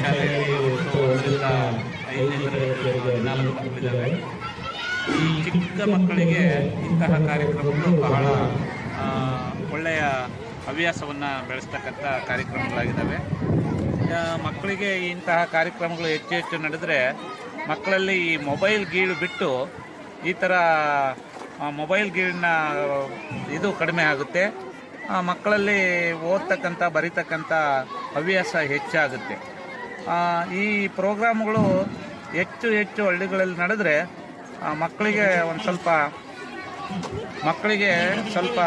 ಶಾಲೆಯಲ್ಲಿ ಒಟ್ಟು 1ರಿಂದ 5ನೇ ತರಗತಿವರೆಗೆ 14 ಮಕ್ಕಳಿದ್ದಾವೆ. ಈ ಚಿಕ್ಕ ಮಕ್ಕಳಿಗೆ ಇಂತಹ ಕಾರ್ಯಕ್ರಮಗಳು ಬಹಳ ಒಳ್ಳೆಯ ಹವ್ಯಾಸವನ್ನು ಬೆಳೆಸ್ತಕ್ಕಂಥ ಕಾರ್ಯಕ್ರಮಗಳಾಗಿದ್ದಾವೆ. ಮಕ್ಕಳಿಗೆ ಇಂತಹ ಕಾರ್ಯಕ್ರಮಗಳು ಹೆಚ್ಚು ಹೆಚ್ಚು ನಡೆದರೆ ಮಕ್ಕಳಲ್ಲಿ ಈ ಮೊಬೈಲ್ ಗೀಳು ಬಿಟ್ಟು ಈ ಥರ ಮೊಬೈಲ್ ಗೀಳಿನ ಇದು ಕಡಿಮೆ ಆಗುತ್ತೆ. ಮಕ್ಕಳಲ್ಲಿ ಓದ್ತಕ್ಕಂಥ ಬರೀತಕ್ಕಂಥ ಹವ್ಯಾಸ ಹೆಚ್ಚಾಗುತ್ತೆ. ಈ ಪ್ರೋಗ್ರಾಮ್ಗಳು ಹೆಚ್ಚು ಹೆಚ್ಚು ಹಳ್ಳಿಗಳಲ್ಲಿ ನಡೆದರೆ ಮಕ್ಕಳಿಗೆ ಸ್ವಲ್ಪ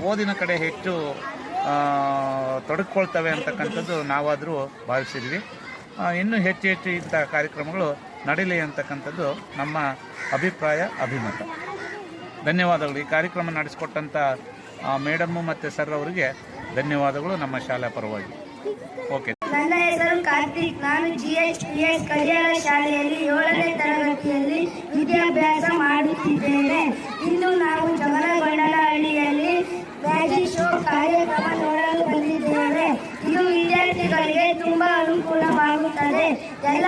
ಓದಿನ ಕಡೆ ಹೆಚ್ಚು ತೊಡಗಿಕೊಳ್ತವೆ ಅಂತಕ್ಕಂಥದ್ದು ನಾವಾದರೂ ಭಾವಿಸಿದ್ವಿ. ಇನ್ನೂ ಹೆಚ್ಚು ಹೆಚ್ಚು ಇಂಥ ಕಾರ್ಯಕ್ರಮಗಳು ನಡೀಲಿ ಅಂತಕ್ಕಂಥದ್ದು ನಮ್ಮ ಅಭಿಪ್ರಾಯ, ಅಭಿಮತ. ಧನ್ಯವಾದಗಳು. ಈ ಕಾರ್ಯಕ್ರಮ ನಡೆಸಿಕೊಟ್ಟಂಥ ಮೇಡಮ್ಮು ಮತ್ತು ಸರ್ ಅವರಿಗೆ ಧನ್ಯವಾದಗಳು ನಮ್ಮ ಶಾಲಾ ಪರವಾಗಿ. ಓಕೆ. ನನ್ನ ಹೆಸರು ಕಾರ್ತಿಕ್. ನಾನು GHPS ಕರಿಯಾಳ ಶಾಲೆಯಲ್ಲಿ 7ನೇ ತರಗತಿಯಲ್ಲಿ ವಿದ್ಯಾಭ್ಯಾಸ ಮಾಡುತ್ತಿದ್ದೇನೆ. ಇಂದು ನಾವು ಜಮಲಗೊಂಡನಹಳ್ಳಿಯಲ್ಲಿ ಮ್ಯಾಜಿಕ್ ಶೋ ಕಾರ್ಯಕ್ರಮ ನೋಡಲು ಬಂದಿದ್ದೇವೆ. ಇದು ವಿದ್ಯಾರ್ಥಿಗಳಿಗೆ ತುಂಬಾ ಅನುಕೂಲವಾಗುತ್ತದೆ. ಎಲ್ಲ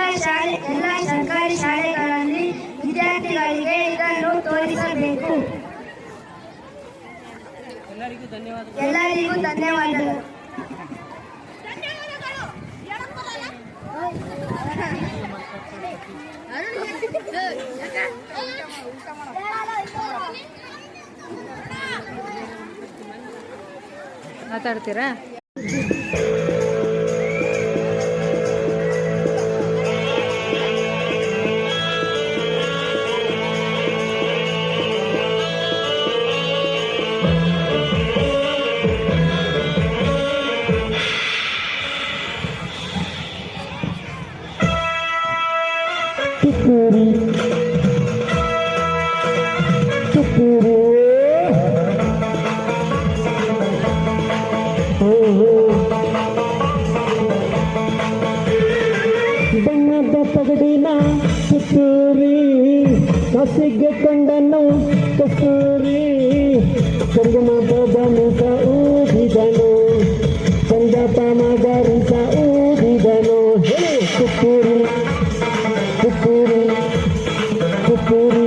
ಸರ್ಕಾರಿ ಶಾಲೆಗಳಲ್ಲಿ ವಿದ್ಯಾರ್ಥಿಗಳಿಗೆ ಇದನ್ನು ತೋರಿಸಬೇಕು. ಎಲ್ಲರಿಗೂ ಧನ್ಯವಾದಗಳು. ಮಾತಾಡ್ತೀರಾ? ಬಣ್ಣದ ಪಗಡಿನ ಕಿತ್ತೂರಿ ಕಸಿಗೆ ಕಂಡನು ಕಸ್ತೂರಿ ಸಂಗಮದ ಮುಖ ಊದಿದನು ಸಂಗಪ ಮಗರಿಸ ಊದಿದನು. ಕಿತ್ತೂರಿ ಕಿತ್ತೂರಿ ಕಿತ್ತೂರಿ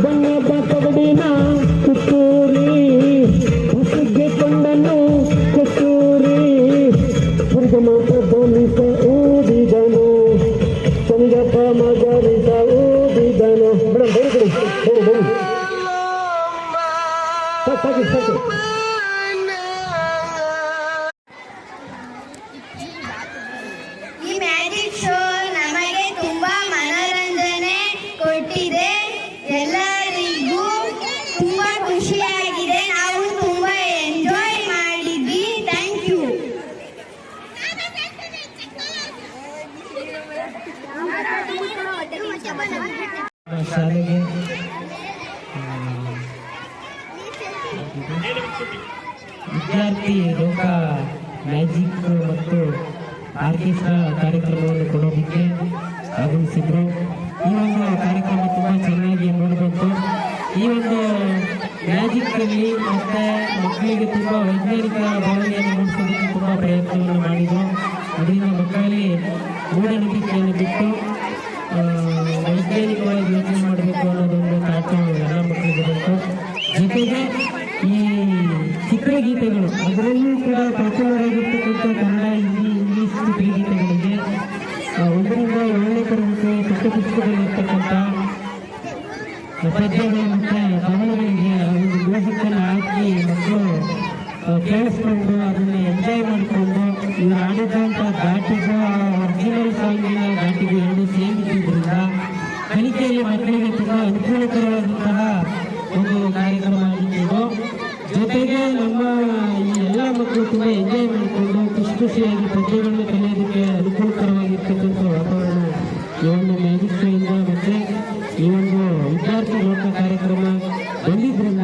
ಬಣ್ಣದ ಪಗಡಿನ ಕಿತ್ತೂರಿ ಕಸಿಗೆ ಕಂಡನು ಕಸ್ತೂರಿ ಸಂಗಮದ ಊದಿದನು ಸಂಗಪ ಮಗರಿಸ ಊದಿದನು. ಮೇಡಮ್ ಬರಿ ಸಾಕು. ಈ ಮ್ಯಾಜಿಕ್ ಶೋ ನಮಗೆ ತುಂಬಾ ಮನೋರಂಜನೆ ಕೊಟ್ಟಿದೆ. ಎಲ್ಲರಿಗೂ ತುಂಬಾ ಖುಷಿಯಾಗಿದೆ. ನಾವು ತುಂಬಾ ಎಂಜಾಯ್ ಮಾಡಿದ್ವಿ. Thank you. ಶಾಲೆಗೆ ವಿದ್ಯಾರ್ಥಿ ಲೋಕ ಮ್ಯಾಜಿಕ್ ಮತ್ತು ಆರ್ಕೆಸ್ಟ್ರಾ ಕಾರ್ಯಕ್ರಮವನ್ನು ಕೊಡೋದಕ್ಕೆ ಆಗಮಿಸಿದ್ರು. ಈ ಒಂದು ಕಾರ್ಯಕ್ರಮ ತುಂಬ ಚೆನ್ನಾಗಿ ನೋಡಬೇಕು. ಈ ಒಂದು ಮ್ಯಾಜಿಕ್ಕಲ್ಲಿ ಮತ್ತು ಮಕ್ಕಳಿಗೆ ತುಂಬ ವೈಜ್ಞಾನಿಕ ಭಾವನೆಯನ್ನು ಮೂಡಿಸೋದಕ್ಕೆ ತುಂಬ ಪ್ರಯತ್ನವನ್ನು ಮಾಡಿದರು. ಅದರಿಂದ ಮಕ್ಕಳಲ್ಲಿ ಮೂಢನಂಬಿಕೆಯನ್ನು ಬಿಟ್ಟು ವೈಜ್ಞಾನಿಕವಾಗಿ ಯೋಚನೆ ಮಾಡಬೇಕು ಅನ್ನೋದೊಂದು ತಾಟು ಎಲ್ಲ ಮಕ್ಕಳಿಗೆ ಬೇಕು. ಜೊತೆಗೆ ಈ ಚಿತ್ರಗೀತೆಗಳು ಅದರಲ್ಲೂ ಕೂಡ ಪಾಪ್ಯುಲರ್ ಆಗಿರ್ತಕ್ಕಂಥ ಕನ್ನಡ, ಹಿಂದಿ, ಇಂಗ್ಲೀಷ್ ಚಿತ್ರಗೀತೆಗಳಿಗೆ 1ರಿಂದ 7ನೇ ತರಗತಿ ಪಠ್ಯಪುಸ್ತಕದಲ್ಲಿರ್ತಕ್ಕಂಥ ಪದ್ಯಗಳು ಮತ್ತು ಕವನಗಳಿಗೆ ಒಂದು ಮ್ಯೂಸಿಕನ್ನು ಹಾಕಿ ಮಕ್ಕಳು ಕೇಳಿಸ್ಕೊಂಡು ಅದನ್ನು ಎಂಜಾಯ್ ಮಾಡಿಕೊಂಡು ಇವರು ಆಡಿದಂಥ ಘಾಟಿಗೂ ಒರಿಜಿನಲ್ ಸಾಂಗಿನ ಘಾಟಿಗೂ ಎರಡು ಸೇಮ್ ಇದ್ದಿದ್ದರಿಂದ ಕಲಿಕೆಯಲ್ಲಿ ಮಕ್ಕಳಿಗೆ ತುಂಬ ಅನುಕೂಲಕರವಾದಂತಹ ಒಂದು ಕಾರ್ಯಕ್ರಮ ಆಗಿದ್ದು, ಜೊತೆಗೆ ನಮ್ಮ ಈ ಎಲ್ಲ ಮಕ್ಕಳು ತುಂಬ ಎಂಜಾಯ್ ಮಾಡಿಕೊಂಡು ಖುಷಿಯಾಗಿ ಪದ್ಯಗಳನ್ನು ಕಲಿಯೋದಕ್ಕೆ ಅನುಕೂಲಕರವಾಗಿರ್ತಕ್ಕಂಥ ವಾತಾವರಣ ಈ ಒಂದು ಮ್ಯಾಜಿಕ್ ಶೋಯಿಂದ ಮತ್ತು ಈ ಒಂದು ವಿದ್ಯಾರ್ಥಿ ಲೋಕ ಕಾರ್ಯಕ್ರಮ ಬಂದಿದ್ದರಿಂದ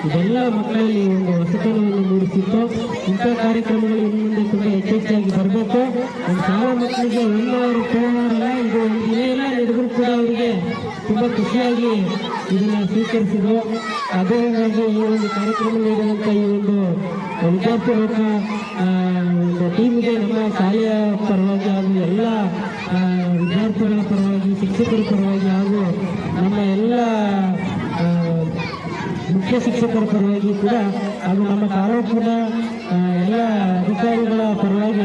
ಇದೆಲ್ಲ ಮಕ್ಕಳಲ್ಲಿ ಒಂದು ಹೊಸತನವನ್ನು ಮೂಡಿಸಿತ್ತು. ಇಂಥ ಕಾರ್ಯಕ್ರಮಗಳು ಇನ್ನು ಮುಂದೆ ತುಂಬ ಹೆಚ್ಚೆಚ್ಚಾಗಿ ಬರಬೇಕು. ನಮ್ಮ ಶಾಲಾ ಮಕ್ಕಳಿಗೆ 1 ಅವರ್ 2 ಅವರ್ ಇದು ಒಂದು ದಿನ ಎಲ್ಲ ನಡೆದರೂ ಕೂಡ ಅವರಿಗೆ ತುಂಬ ಖುಷಿಯಾಗಿ ಇದನ್ನು ಸ್ವೀಕರಿಸಿದ್ರು. ಅದೇ ಹಾಗಾಗಿ ಈ ಒಂದು ಕಾರ್ಯಕ್ರಮ ನೀಡುವಂಥ ಈ ಒಂದು ವಿದ್ಯಾರ್ಥಿ ಲೋಕ ಒಂದು ಟೀಮ್ಗೆ ನಮ್ಮ ಶಾಲೆಯ ಪರವಾಗಿ ಹಾಗೂ ಎಲ್ಲ ವಿದ್ಯಾರ್ಥಿಗಳ ಪರವಾಗಿ, ಶಿಕ್ಷಕರ ಪರವಾಗಿ ಹಾಗೂ ನಮ್ಮ ಎಲ್ಲ ಮುಖ್ಯ ಶಿಕ್ಷಕರ ಪರವಾಗಿ ಕೂಡ ಹಾಗೂ ನಮ್ಮ ತಾಲೂಕಿನ ಎಲ್ಲ ಅಧಿಕಾರಿಗಳ ಪರವಾಗಿ